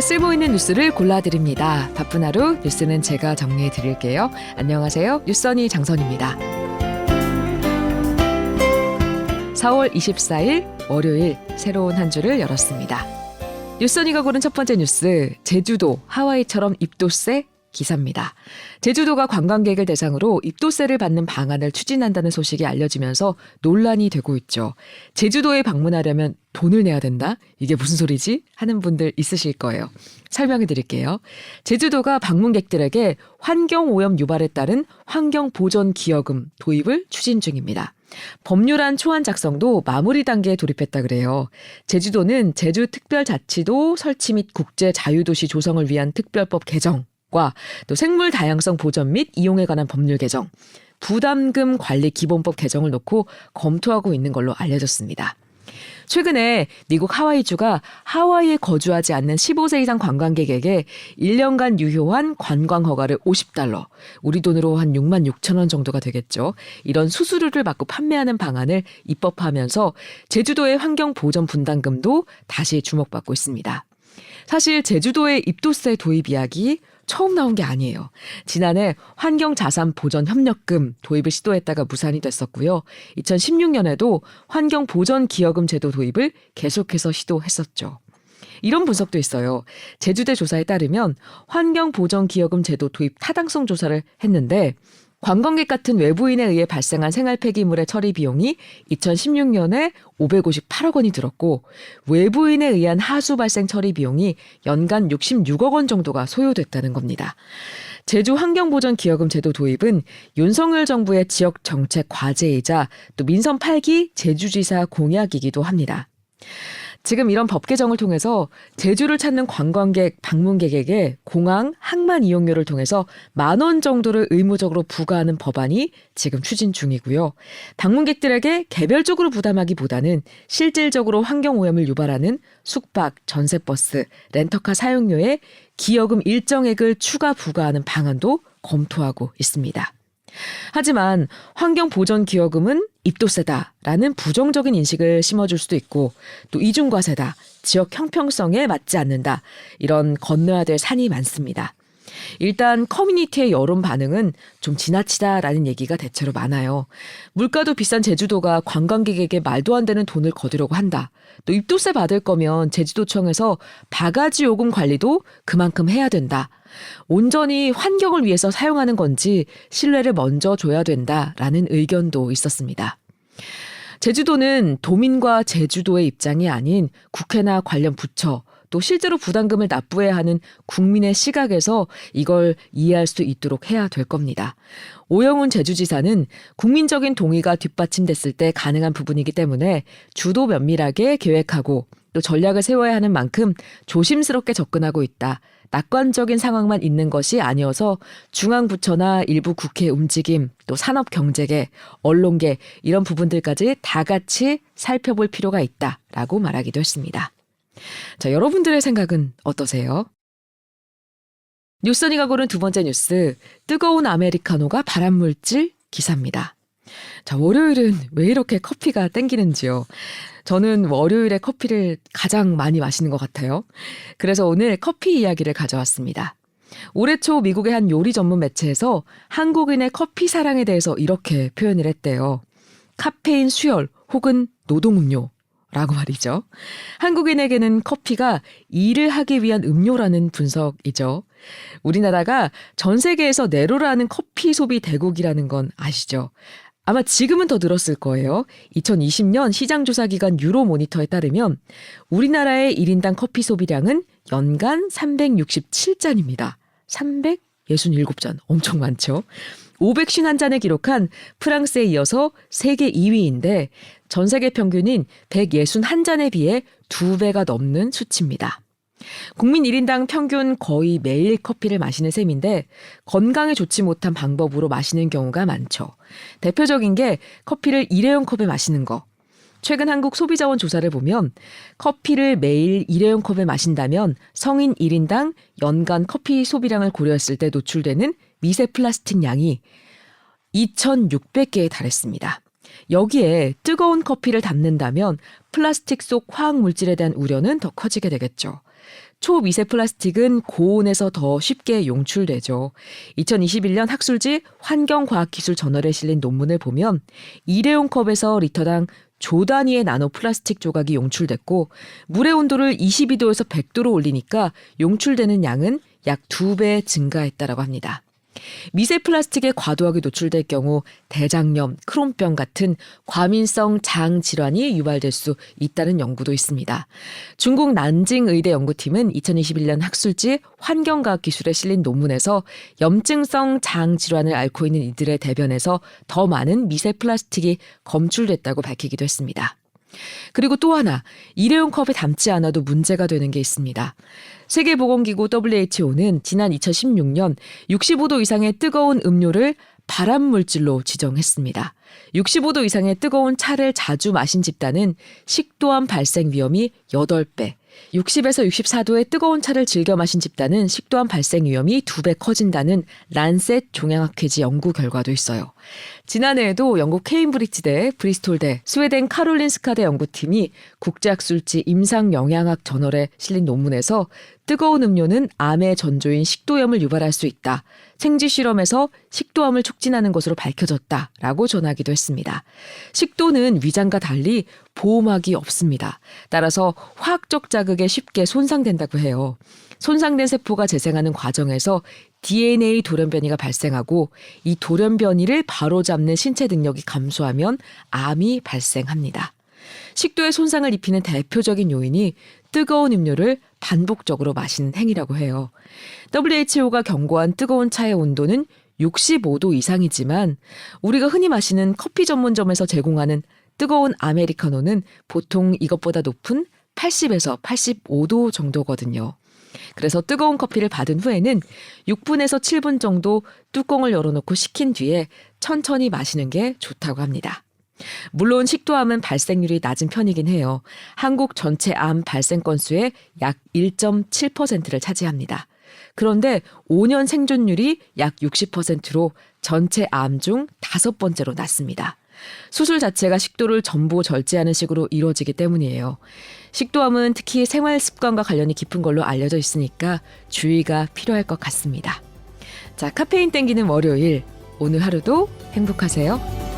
하루의 쓸모있는 뉴스를 골라드립니다. 바쁜 하루 뉴스는 제가 정리해드릴게요. 안녕하세요. 뉴스언니 장선입니다. 4월 24일 월요일 새로운 한 주를 열었습니다. 뉴스언니가 고른 첫 번째 뉴스, 제주도 하와이처럼 입도세 기사입니다. 제주도가 관광객을 대상으로 입도세를 받는 방안을 추진한다는 소식이 알려지면서 논란이 되고 있죠. 제주도에 방문하려면 돈을 내야 된다? 이게 무슨 소리지? 하는 분들 있으실 거예요. 설명해 드릴게요. 제주도가 방문객들에게 환경오염 유발에 따른 환경보전기여금 도입을 추진 중입니다. 법률안 초안 작성도 마무리 단계에 돌입했다 그래요. 제주도는 제주특별자치도 설치 및 국제자유도시 조성을 위한 특별법 개정, 또 생물 다양성 보전 및 이용에 관한 법률 개정, 부담금 관리 기본법 개정을 놓고 검토하고 있는 걸로 알려졌습니다. 최근에 미국 하와이주가 하와이에 거주하지 않는 15세 이상 관광객에게 1년간 유효한 관광 허가를 $50, 우리 돈으로 한 6만 6천 원 정도가 되겠죠. 이런 수수료를 받고 판매하는 방안을 입법하면서 제주도의 환경 보전 분담금도 다시 주목받고 있습니다. 사실 제주도의 입도세 도입 이야기 처음 나온 게 아니에요. 지난해 환경자산보전협력금 도입을 시도했다가 무산이 됐었고요. 2016년에도 환경보전기여금 제도 도입을 계속해서 시도했었죠. 이런 분석도 있어요. 제주대 조사에 따르면 환경보전기여금 제도 도입 타당성 조사를 했는데 관광객 같은 외부인에 의해 발생한 생활 폐기물의 처리 비용이 2016년에 558억 원이 들었고 외부인에 의한 하수 발생 처리 비용이 연간 66억 원 정도가 소요됐다는 겁니다. 제주 환경보전기여금 제도 도입은 윤석열 정부의 지역 정책 과제이자 또 민선 8기 제주지사 공약이기도 합니다. 지금 이런 법 개정을 통해서 제주를 찾는 관광객, 방문객에게 공항, 항만 이용료를 통해서 10,000원 정도를 의무적으로 부과하는 법안이 지금 추진 중이고요. 방문객들에게 개별적으로 부담하기보다는 실질적으로 환경오염을 유발하는 숙박, 전세버스, 렌터카 사용료에 기여금 일정액을 추가 부과하는 방안도 검토하고 있습니다. 하지만 환경보전기여금은 입도세다라는 부정적인 인식을 심어줄 수도 있고 또 이중과세다, 지역 형평성에 맞지 않는다, 이런 건너야 될 산이 많습니다. 일단 커뮤니티의 여론 반응은 좀 지나치다라는 얘기가 대체로 많아요. 물가도 비싼 제주도가 관광객에게 말도 안 되는 돈을 거두려고 한다. 또 입도세 받을 거면 제주도청에서 바가지 요금 관리도 그만큼 해야 된다. 온전히 환경을 위해서 사용하는 건지 신뢰를 먼저 줘야 된다라는 의견도 있었습니다. 제주도는 도민과 제주도의 입장이 아닌 국회나 관련 부처, 또 실제로 부담금을 납부해야 하는 국민의 시각에서 이걸 이해할 수 있도록 해야 될 겁니다. 오영훈 제주지사는 국민적인 동의가 뒷받침됐을 때 가능한 부분이기 때문에 주도 면밀하게 계획하고 또 전략을 세워야 하는 만큼 조심스럽게 접근하고 있다. 낙관적인 상황만 있는 것이 아니어서 중앙부처나 일부 국회 움직임, 또 산업경제계, 언론계 이런 부분들까지 다 같이 살펴볼 필요가 있다라고 말하기도 했습니다. 자, 여러분들의 생각은 어떠세요? 뉴스언니가 고른 두 번째 뉴스, 뜨거운 아메리카노가 발암물질 기사입니다. 자, 월요일은 왜 이렇게 커피가 땡기는지요? 저는 월요일에 커피를 가장 많이 마시는 것 같아요. 그래서 오늘 커피 이야기를 가져왔습니다. 올해 초 미국의 한 요리 전문 매체에서 한국인의 커피 사랑에 대해서 이렇게 표현을 했대요. 카페인 수혈 혹은 노동음료. 라고 말이죠. 한국인에게는 커피가 일을 하기 위한 음료라는 분석이죠. 우리나라가 전 세계에서 내로라는 커피 소비 대국이라는 건 아시죠? 아마 지금은 더 늘었을 거예요. 2020년 시장조사기관 유로모니터에 따르면 우리나라의 1인당 커피 소비량은 연간 367잔입니다. 367잔, 엄청 많죠. 551잔을 기록한 프랑스에 이어서 세계 2위인데 전 세계 평균인 161잔에 비해 2배가 넘는 수치입니다. 국민 1인당 평균 거의 매일 커피를 마시는 셈인데 건강에 좋지 못한 방법으로 마시는 경우가 많죠. 대표적인 게 커피를 일회용 컵에 마시는 거. 최근 한국 소비자원 조사를 보면 커피를 매일 일회용 컵에 마신다면 성인 1인당 연간 커피 소비량을 고려했을 때 노출되는 미세 플라스틱 양이 2,600개에 달했습니다. 여기에 뜨거운 커피를 담는다면 플라스틱 속 화학 물질에 대한 우려는 더 커지게 되겠죠. 초미세 플라스틱은 고온에서 더 쉽게 용출되죠. 2021년 학술지 환경과학기술 저널에 실린 논문을 보면 일회용 컵에서 리터당 조 단위의 나노 플라스틱 조각이 용출됐고 물의 온도를 22도에서 100도로 올리니까 용출되는 양은 약 2배 증가했다라고 합니다. 미세 플라스틱에 과도하게 노출될 경우 대장염, 크론병 같은 과민성 장 질환이 유발될 수 있다는 연구도 있습니다. 중국 난징 의대 연구팀은 2021년 학술지 환경과학기술에 실린 논문에서 염증성 장 질환을 앓고 있는 이들의 대변에서 더 많은 미세 플라스틱이 검출됐다고 밝히기도 했습니다. 그리고 또 하나, 일회용 컵에 담지 않아도 문제가 되는 게 있습니다. 세계보건기구 WHO는 지난 2016년 65도 이상의 뜨거운 음료를 발암물질로 지정했습니다. 65도 이상의 뜨거운 차를 자주 마신 집단은 식도암 발생 위험이 8배, 60에서 64도의 뜨거운 차를 즐겨 마신 집단은 식도암 발생 위험이 2배 커진다는 란셋 종양학회지 연구 결과도 있어요. 지난해에도 영국 케임브리지대, 브리스톨대, 스웨덴 카롤린스카대 연구팀이 국제학술지 임상영양학 저널에 실린 논문에서 뜨거운 음료는 암의 전조인 식도염을 유발할 수 있다. 생쥐 실험에서 식도암을 촉진하는 것으로 밝혀졌다라고 전하기도 했습니다. 식도는 위장과 달리 보호막이 없습니다. 따라서 화학적 자극에 쉽게 손상된다고 해요. 손상된 세포가 재생하는 과정에서 DNA 돌연변이가 발생하고 이 돌연변이를 바로잡는 신체 능력이 감소하면 암이 발생합니다. 식도에 손상을 입히는 대표적인 요인이 뜨거운 음료를 반복적으로 마시는 행위라고 해요. WHO가 경고한 뜨거운 차의 온도는 65도 이상이지만 우리가 흔히 마시는 커피 전문점에서 제공하는 뜨거운 아메리카노는 보통 이것보다 높은 80에서 85도 정도거든요. 그래서 뜨거운 커피를 받은 후에는 6분에서 7분 정도 뚜껑을 열어놓고 식힌 뒤에 천천히 마시는 게 좋다고 합니다. 물론 식도암은 발생률이 낮은 편이긴 해요. 한국 전체 암 발생 건수의 약 1.7%를 차지합니다. 그런데 5년 생존율이 약 60%로 전체 암 중 5번째로 낮습니다. 수술 자체가 식도를 전부 절제하는 식으로 이루어지기 때문이에요. 식도암은 특히 생활 습관과 관련이 깊은 걸로 알려져 있으니까 주의가 필요할 것 같습니다. 자, 카페인 땡기는 월요일, 오늘 하루도 행복하세요.